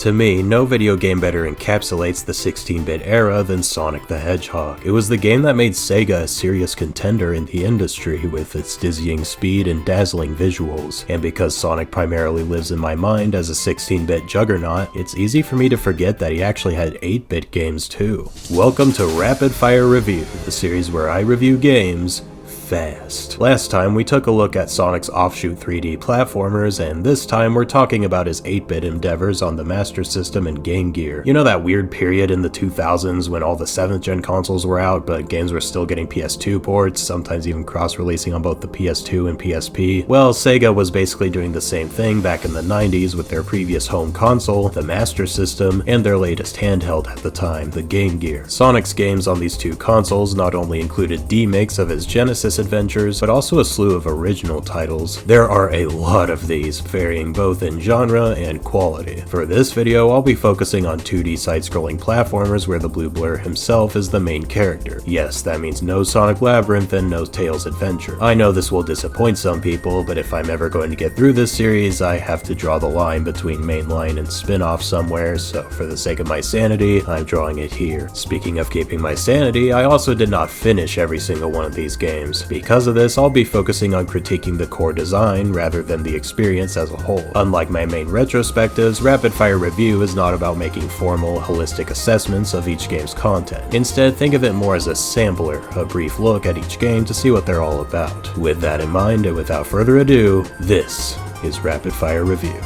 To me, no video game better encapsulates the 16-bit era than Sonic the Hedgehog. It was the game that made Sega a serious contender in the industry with its dizzying speed and dazzling visuals. And because Sonic primarily lives in my mind as a 16-bit juggernaut, it's easy for me to forget that he actually had 8-bit games too. Welcome to Rapid Fire Review, the series where I review games fast. Last time we took a look at Sonic's offshoot 3D platformers, and this time we're talking about his 8-bit endeavors on the Master System and Game Gear. You know that weird period in the 2000s when all the 7th gen consoles were out, but games were still getting PS2 ports, sometimes even cross-releasing on both the PS2 and PSP? Well, Sega was basically doing the same thing back in the 90s with their previous home console, the Master System, and their latest handheld at the time, the Game Gear. Sonic's games on these two consoles not only included remakes of his Genesis adventures, but also a slew of original titles. There are a lot of these, varying both in genre and quality. For this video, I'll be focusing on 2D side-scrolling platformers where the Blue Blur himself is the main character. Yes, that means no Sonic Labyrinth and no Tails Adventure. I know this will disappoint some people, but if I'm ever going to get through this series, I have to draw the line between mainline and spin-off somewhere, so for the sake of my sanity, I'm drawing it here. Speaking of keeping my sanity, I also did not finish every single one of these games. Because of this, I'll be focusing on critiquing the core design rather than the experience as a whole. Unlike my main retrospectives, Rapid Fire Review is not about making formal, holistic assessments of each game's content. Instead, think of it more as a sampler, a brief look at each game to see what they're all about. With that in mind, and without further ado, this is Rapid Fire Review.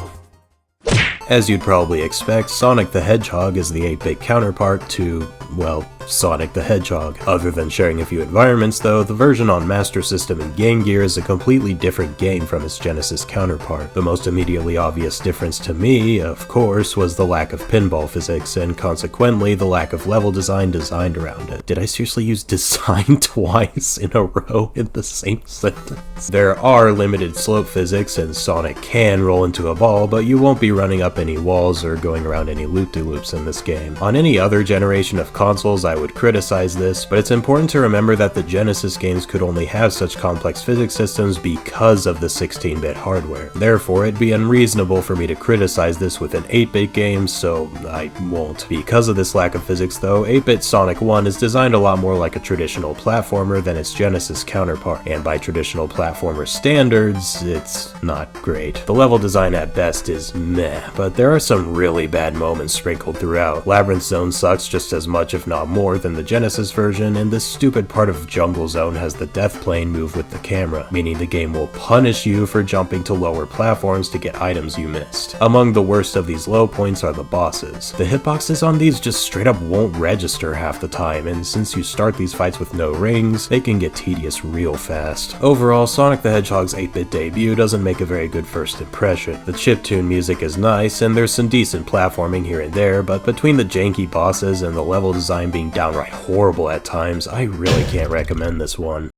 As you'd probably expect, Sonic the Hedgehog is the 8-bit counterpart to, well, Sonic the Hedgehog. Other than sharing a few environments though, the version on Master System and Game Gear is a completely different game from its Genesis counterpart. The most immediately obvious difference to me, of course, was the lack of pinball physics, and consequently the lack of level design designed around it. Did I seriously use design twice in a row in the same sentence? There are limited slope physics, and Sonic can roll into a ball, but you won't be running up any walls or going around any loop-de-loops in this game. On any other generation of consoles, I would criticize this, but it's important to remember that the Genesis games could only have such complex physics systems because of the 16-bit hardware. Therefore, it'd be unreasonable for me to criticize this with an 8-bit game, so I won't. Because of this lack of physics though, 8-bit Sonic 1 is designed a lot more like a traditional platformer than its Genesis counterpart, and by traditional platformer standards, it's not great. The level design at best is meh, but there are some really bad moments sprinkled throughout. Labyrinth Zone sucks just as much if not more than the Genesis version, and this stupid part of Jungle Zone has the death plane move with the camera, meaning the game will punish you for jumping to lower platforms to get items you missed. Among the worst of these low points are the bosses. The hitboxes on these just straight up won't register half the time, and since you start these fights with no rings, they can get tedious real fast. Overall, Sonic the Hedgehog's 8-bit debut doesn't make a very good first impression. The chiptune music is nice, and there's some decent platforming here and there, but between the janky bosses and the level design being downright horrible at times, I really can't recommend this one.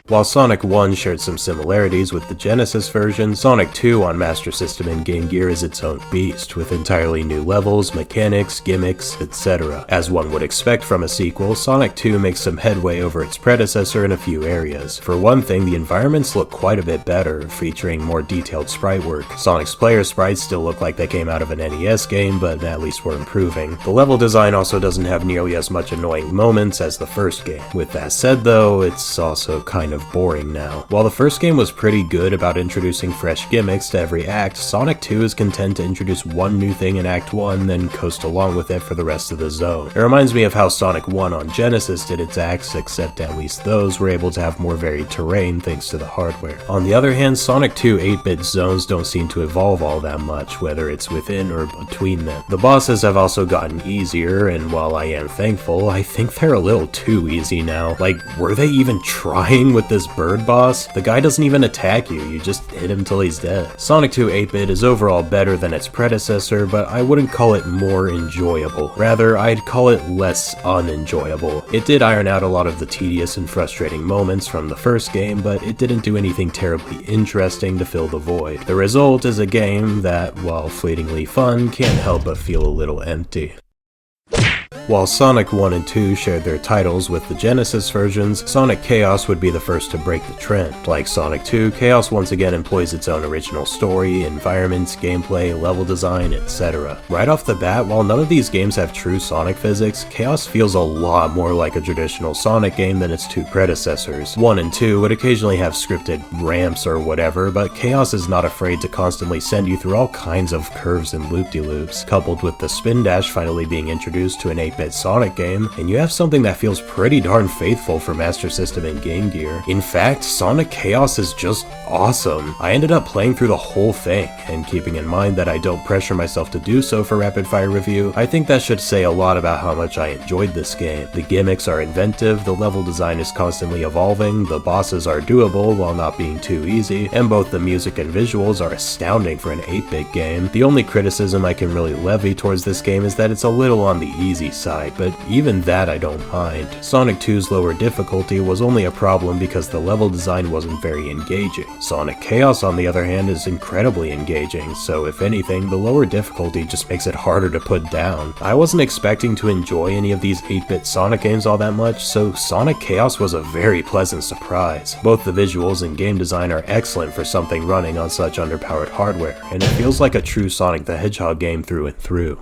While Sonic 1 shared some similarities with the Genesis version, Sonic 2 on Master System and Game Gear is its own beast, with entirely new levels, mechanics, gimmicks, etc. As one would expect from a sequel, Sonic 2 makes some headway over its predecessor in a few areas. For one thing, the environments look quite a bit better, featuring more detailed sprite work. Sonic's player sprites still look like they came out of an NES game, but at least we're improving. The level design also doesn't have nearly as much annoying moments as the first game. With that said though, it's also kind of boring now. While the first game was pretty good about introducing fresh gimmicks to every act, Sonic 2 is content to introduce one new thing in Act 1, then coast along with it for the rest of the zone. It reminds me of how Sonic 1 on Genesis did its acts, except at least those were able to have more varied terrain thanks to the hardware. On the other hand, Sonic 2 8-bit zones don't seem to evolve all that much, whether it's within or between them. The bosses have also gotten easier, and while I am thankful, I think they're a little too easy now. Like, were they even trying with this bird boss? The guy doesn't even attack you, you just hit him till he's dead. Sonic 2 8-bit is overall better than its predecessor, but I wouldn't call it more enjoyable. Rather, I'd call it less unenjoyable. It did iron out a lot of the tedious and frustrating moments from the first game, but it didn't do anything terribly interesting to fill the void. The result is a game that, while fleetingly fun, can't help but feel a little empty. While Sonic 1 and 2 shared their titles with the Genesis versions, Sonic Chaos would be the first to break the trend. Like Sonic 2, Chaos once again employs its own original story, environments, gameplay, level design, etc. Right off the bat, while none of these games have true Sonic physics, Chaos feels a lot more like a traditional Sonic game than its two predecessors. 1 and 2 would occasionally have scripted ramps or whatever, but Chaos is not afraid to constantly send you through all kinds of curves and loop-de-loops, coupled with the spin dash finally being introduced to an 8-bit Sonic game, and you have something that feels pretty darn faithful for Master System and Game Gear. In fact, Sonic Chaos is just awesome. I ended up playing through the whole thing, and keeping in mind that I don't pressure myself to do so for rapid fire review, I think that should say a lot about how much I enjoyed this game. The gimmicks are inventive, the level design is constantly evolving, the bosses are doable while not being too easy, and both the music and visuals are astounding for an 8-bit game. The only criticism I can really levy towards this game is that it's a little on the easy side, but even that I don't mind. Sonic 2's lower difficulty was only a problem because the level design wasn't very engaging. Sonic Chaos, on the other hand, is incredibly engaging, so if anything, the lower difficulty just makes it harder to put down. I wasn't expecting to enjoy any of these 8-bit Sonic games all that much, so Sonic Chaos was a very pleasant surprise. Both the visuals and game design are excellent for something running on such underpowered hardware, and it feels like a true Sonic the Hedgehog game through and through.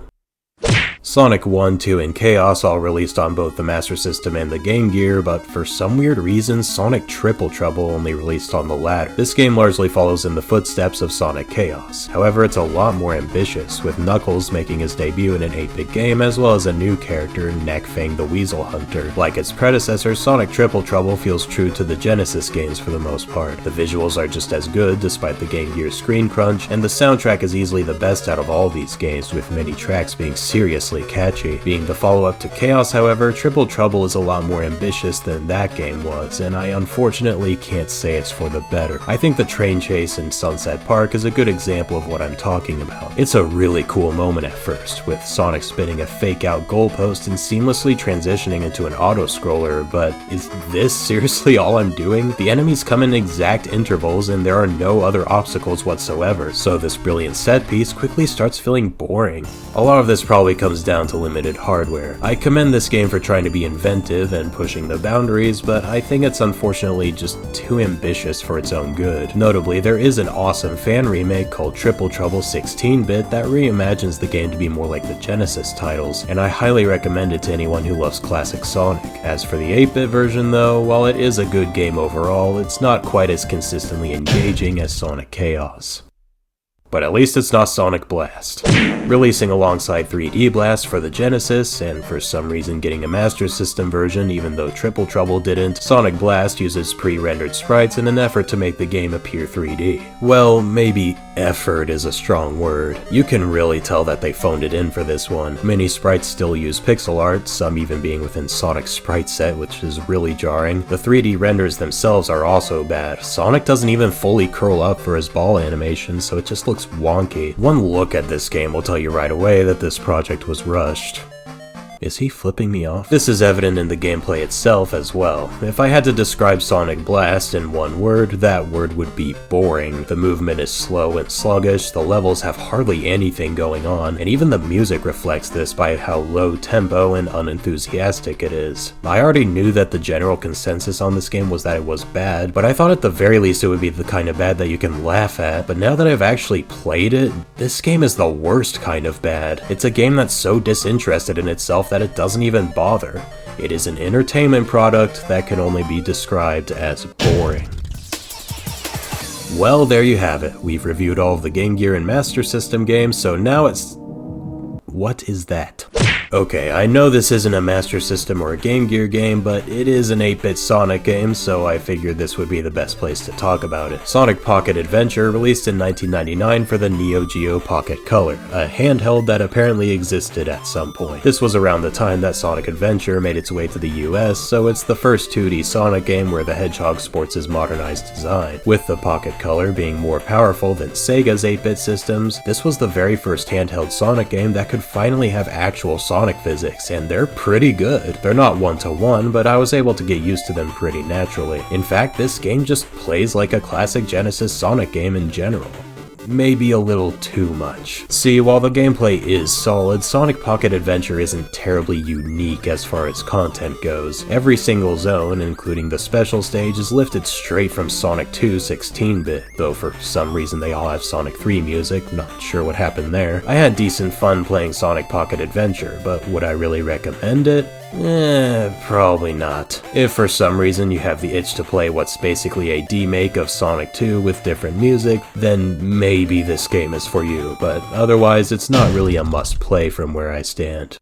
Sonic 1, 2, and Chaos all released on both the Master System and the Game Gear, but for some weird reason, Sonic Triple Trouble only released on the latter. This game largely follows in the footsteps of Sonic Chaos. However, it's a lot more ambitious, with Knuckles making his debut in an 8-bit game, as well as a new character, Neckfang the Weasel Hunter. Like its predecessor, Sonic Triple Trouble feels true to the Genesis games for the most part. The visuals are just as good, despite the Game Gear screen crunch, and the soundtrack is easily the best out of all these games, with many tracks being seriously catchy. Being the follow-up to Chaos, however, Triple Trouble is a lot more ambitious than that game was, and I unfortunately can't say it's for the better. I think the train chase in Sunset Park is a good example of what I'm talking about. It's a really cool moment at first, with Sonic spinning a fake-out goalpost and seamlessly transitioning into an auto-scroller, but is this seriously all I'm doing? The enemies come in exact intervals and there are no other obstacles whatsoever, so this brilliant set piece quickly starts feeling boring. A lot of this probably comes down to limited hardware. I commend this game for trying to be inventive and pushing the boundaries, but I think it's unfortunately just too ambitious for its own good. Notably, there is an awesome fan remake called Triple Trouble 16-bit that reimagines the game to be more like the Genesis titles, and I highly recommend it to anyone who loves classic Sonic. As for the 8-bit version though, while it is a good game overall, it's not quite as consistently engaging as Sonic Chaos. But at least it's not Sonic Blast. Releasing alongside 3D Blast for the Genesis, and for some reason getting a Master System version even though Triple Trouble didn't, Sonic Blast uses pre-rendered sprites in an effort to make the game appear 3D. Well, maybe effort is a strong word. You can really tell that they phoned it in for this one. Many sprites still use pixel art, some even being within Sonic's sprite set, which is really jarring. The 3D renders themselves are also bad. Sonic doesn't even fully curl up for his ball animation, so it just looks wonky. One look at this game will tell you right away that this project was rushed. Is he flipping me off? This is evident in the gameplay itself as well. If I had to describe Sonic Blast in one word, that word would be boring. The movement is slow and sluggish, the levels have hardly anything going on, and even the music reflects this by how low tempo and unenthusiastic it is. I already knew that the general consensus on this game was that it was bad, but I thought at the very least it would be the kind of bad that you can laugh at, but now that I've actually played it, this game is the worst kind of bad. It's a game that's so disinterested in itself that it doesn't even bother. It is an entertainment product that can only be described as boring. Well, there you have it. We've reviewed all of the Game Gear and Master System games, so now it's... What is that? Okay, I know this isn't a Master System or a Game Gear game, but it is an 8-bit Sonic game, so I figured this would be the best place to talk about it. Sonic Pocket Adventure released in 1999 for the Neo Geo Pocket Color, a handheld that apparently existed at some point. This was around the time that Sonic Adventure made its way to the US, so it's the first 2D Sonic game where the Hedgehog sports his modernized design. With the Pocket Color being more powerful than Sega's 8-bit systems, this was the very first handheld Sonic game that could finally have actual Sonic physics, and they're pretty good. They're not one-to-one, but I was able to get used to them pretty naturally. In fact, this game just plays like a classic Genesis Sonic game in general. maybe a little too much. See, while the gameplay is solid, Sonic Pocket Adventure isn't terribly unique as far as content goes. Every single zone, including the special stage, is lifted straight from Sonic 2 16-bit, though for some reason they all have Sonic 3 music, not sure what happened there. I had decent fun playing Sonic Pocket Adventure, but would I really recommend it? Probably not. If for some reason you have the itch to play what's basically a demake of Sonic 2 with different music, then maybe this game is for you, but otherwise it's not really a must-play from where I stand.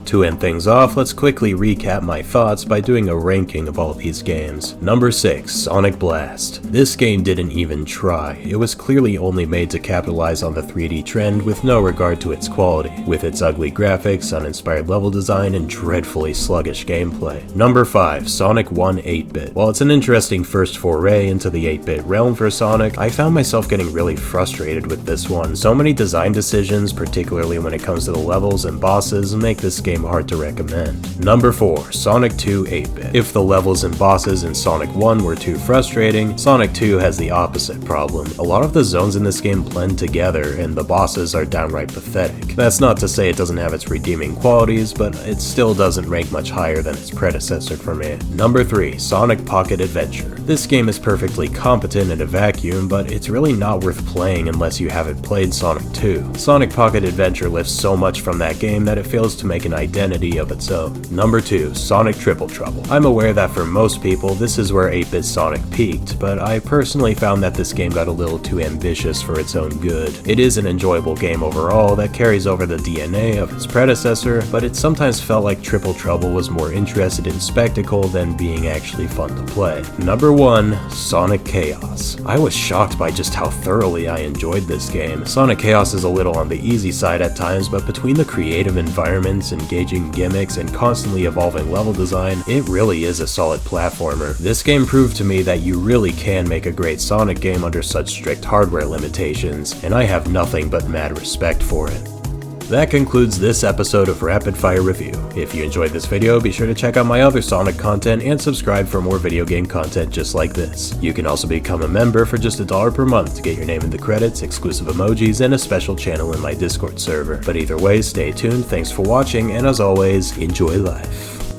To end things off, let's quickly recap my thoughts by doing a ranking of all these games. Number 6, Sonic Blast. This game didn't even try. It was clearly only made to capitalize on the 3D trend with no regard to its quality, with its ugly graphics, uninspired level design, and dreadfully sluggish gameplay. Number 5, Sonic 1 8-bit. While it's an interesting first foray into the 8-bit realm for Sonic, I found myself getting really frustrated with this one. So many design decisions, particularly when it comes to the levels and bosses, make this game hard to recommend. Number 4, Sonic 2 8-bit. If the levels and bosses in Sonic 1 were too frustrating, Sonic 2 has the opposite problem. A lot of the zones in this game blend together, and the bosses are downright pathetic. That's not to say it doesn't have its redeeming qualities, but it still doesn't rank much higher than its predecessor for me. Number 3, Sonic Pocket Adventure. This game is perfectly competent in a vacuum, but it's really not worth playing unless you haven't played Sonic 2. Sonic Pocket Adventure lifts so much from that game that it fails to make an identity of its own. Number 2, Sonic Triple Trouble. I'm aware that for most people this is where 8-bit Sonic peaked, but I personally found that this game got a little too ambitious for its own good. It is an enjoyable game overall that carries over the DNA of its predecessor, but it sometimes felt like Triple Trouble was more interested in spectacle than being actually fun to play. Number 1, Sonic Chaos. I was shocked by just how thoroughly I enjoyed this game. Sonic Chaos is a little on the easy side at times, but between the creative environments, engaging gimmicks, and constantly evolving level design, it really is a solid platformer. This game proved to me that you really can make a great Sonic game under such strict hardware limitations, and I have nothing but mad respect for it. That concludes this episode of Rapid Fire Review. If you enjoyed this video, be sure to check out my other Sonic content and subscribe for more video game content just like this. You can also become a member for just $1 per month to get your name in the credits, exclusive emojis, and a special channel in my Discord server. But either way, stay tuned, thanks for watching, and as always, enjoy life.